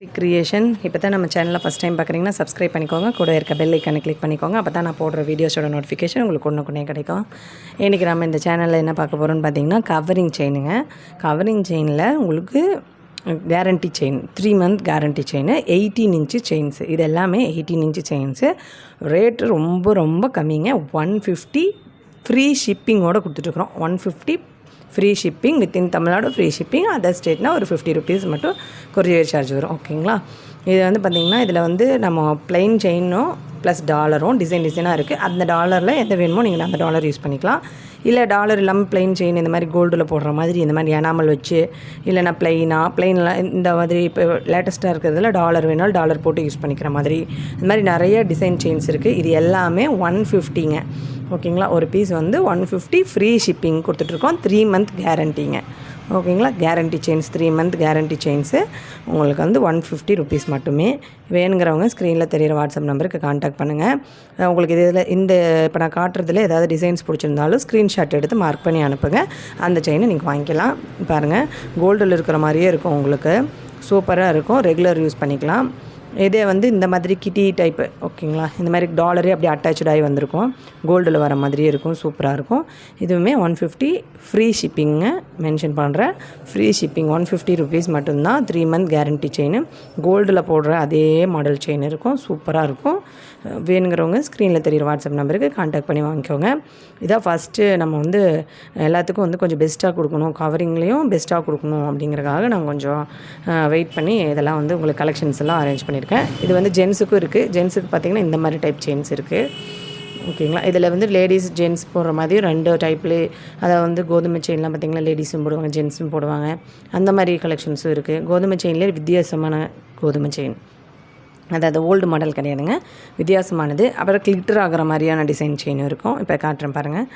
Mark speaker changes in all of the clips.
Speaker 1: Creation இப்போ தான் நம்ம சேனலில் ஃபஸ்ட் டைம் பார்க்குறீங்கன்னா சப்ஸ்கிரைப் பண்ணிக்கோங்க. கூட இருக்க பெல் ஐக்கானை கிளிக் பண்ணிக்கோங்க. அப்போ தான் நான் போடுற வீடியோஸோட நோட்டிஃபிகேஷன் உங்களுக்கு ஒன்றுக்குன்னே கிடைக்கும். இன்றைக்கி நம்ம இந்த சேனலில் என்ன பார்க்க போகிறோம்னு பார்த்தீங்கன்னா கவரிங் செயினுங்க. கவரிங் செயினில் உங்களுக்கு guarantee chain 3 month guarantee chain 18 inch chains. இது எல்லாமே 18 inch செயின்ஸு. ரேட்டு ரொம்ப ரொம்ப கம்மிங்க. 150 ஃப்ரீ ஷிப்பிங்கோடு கொடுத்துட்ருக்குறோம். 150 free shipping within Tamil Nadu, free shipping. Other ஸ்டேட்னால் ஒரு 50 rupees மட்டும் கொரியர் சார்ஜ் வரும். ஓகேங்களா? இது வந்து பார்த்திங்கன்னா இதில் வந்து நம்ம ப்ளைன் செயினும் ப்ளஸ் டாலரும் டிசைனாக இருக்குது. அந்த டாலரில் எந்த வேணுமோ நீங்கள் அந்த டாலர் யூஸ் பண்ணிக்கலாம். இல்லை டாலர் இல்லாமல் ப்ளைன் செயின் இந்த மாதிரி கோல்டில் போடுற மாதிரி இந்த மாதிரி எனாமல் வச்சு இல்லைனா ப்ளைனில் இந்த மாதிரி இப்போ லேட்டஸ்ட்டாக இருக்கிறதுல டாலர் வேணாலும் டாலர் போட்டு யூஸ் பண்ணிக்கிற மாதிரி இந்த மாதிரி நிறைய டிசைன் செயின்ஸ் இருக்குது. இது எல்லாமே 150ங்க. ஓகேங்களா? ஒரு பீஸ் வந்து 150 ஃப்ரீ ஷிப்பிங் கொடுத்துட்ருக்கோம். 3 month கேரண்டிங்க. ஓகேங்களா? Guarantee chains 3 month guarantee chains உங்களுக்கு வந்து 150 rupees மட்டுமே. வேணுங்கிறவங்க ஸ்க்ரீனில் தெரிகிற வாட்ஸ்அப் நம்பருக்கு கான்டாக்ட் பண்ணுங்கள். உங்களுக்கு இதில் இந்த இப்போ நான் காட்டுறதுல ஏதாவது டிசைன்ஸ் பிடிச்சிருந்தாலும் ஸ்க்ரீன்ஷாட் எடுத்து மார்க் பண்ணி அனுப்புங்க. அந்த செயினை நீங்கள் வாங்கிக்கலாம். பாருங்கள், கோல்டில் இருக்கிற மாதிரியே இருக்கும். உங்களுக்கு சூப்பராக இருக்கும். ரெகுலர் யூஸ் பண்ணிக்கலாம். இதே வந்து இந்த மாதிரி கிட்டி டைப்பு. ஓகேங்களா? இந்த மாதிரி டாலரே அப்படியே அட்டாச்சாகி வந்திருக்கும். கோல்டில் வர மாதிரியே இருக்கும். சூப்பராக இருக்கும். இதுவுமே 150 ஃப்ரீ ஷிப்பிங்க மென்ஷன் பண்ணுறேன். ஃப்ரீ ஷிப்பிங் 150 rupees மட்டும்தான். 3 month கேரண்டி செயின். கோல்டில் போடுற அதே மாடல் செயின் இருக்கும். சூப்பராக இருக்கும். வேணுங்கிறவங்க ஸ்க்ரீனில் தெரிகிற வாட்ஸ்அப் நம்பருக்கு கான்டாக்ட் பண்ணி வாங்கிக்கோங்க. இதான் ஃபஸ்ட்டு நம்ம வந்து எல்லாத்துக்கும் வந்து கொஞ்சம் பெஸ்ட்டாக கொடுக்கணும், கவரிங்லேயும் பெஸ்ட்டாக கொடுக்கணும் அப்படிங்கிறக்காக நான் கொஞ்சம் வெயிட் பண்ணி இதெல்லாம் வந்து உங்களுக்கு கலெக்ஷன்ஸ் எல்லாம் அரேஞ்ச் பண்ணியிருக்கேன். இது வந்து ஜென்ஸுக்கும் இருக்குது. ஜென்ஸுக்கு பார்த்திங்கன்னா இந்த மாதிரி டைப் செயின்ஸ் இருக்குது. ஓகேங்களா? இதில் வந்து லேடிஸ் ஜென்ஸ் போடுற மாதிரி 2 டைப்லேயே, அதை வந்து கோதுமை செயின்லாம் பார்த்திங்கன்னா லேடிஸும் போடுவாங்க, ஜென்ஸும் போடுவாங்க. அந்த மாதிரி கலெக்ஷன்ஸும் இருக்குது. கோதுமை செயின்லேயே வித்தியாசமான கோதுமை செயின், அதாவது ஓல்டு மாடல் கிடையாதுங்க, வித்தியாசமானது. அப்புறம் கிளிட்டர் ஆகிற மாதிரியான டிசைன் செயினும் இருக்கும். இப்போ காட்டுறேன் பாருங்கள்.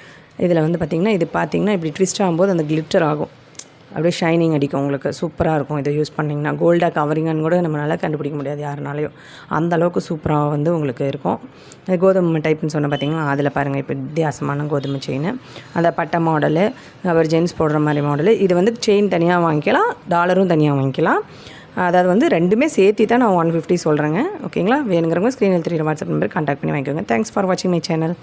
Speaker 1: இதில் வந்து பார்த்திங்கன்னா இது பார்த்திங்கன்னா இப்படி ட்விஸ்ட் ஆகும்போது அந்த கிளிட்டர் ஆகும், அப்படியே ஷைனிங் அடிக்கும். உங்களுக்கு சூப்பராக இருக்கும். இதை யூஸ் பண்ணிங்கன்னா கோல்டாக கவரிங்கான்னு கூட நம்மளால் கண்டுபிடிக்க முடியாது யாருனாலையும். அந்த அளவுக்கு சூப்பராக வந்து உங்களுக்கு இருக்கும். கோதுமை டைப்னு சொன்ன பார்த்திங்கன்னா அதில் பாருங்கள் இப்போ வித்தியாசமான கோதுமை செயின், அந்த பட்டை மாடலு, அப்புறம் ஜென்ஸ் போடுற மாதிரி மாடலு. இது வந்து செயின் தனியாக வாங்கிக்கலாம், டாலரும் தனியாக வாங்கிக்கலாம். அதாவது வந்து ரெண்டுமே சேர்த்து தான் நான் 150 சொல்கிறேங்க. ஓகேங்களா? வேணுங்கிறவங்க ஸ்க்ரீனில் தெரியுற வாட்ஸ்அப் நம்பருக்கு கான்டாக்ட் பண்ணி வாங்கிக்கோங்க. தேங்க்ஸ் ஃபார் வாட்சிங் மை சேனல்.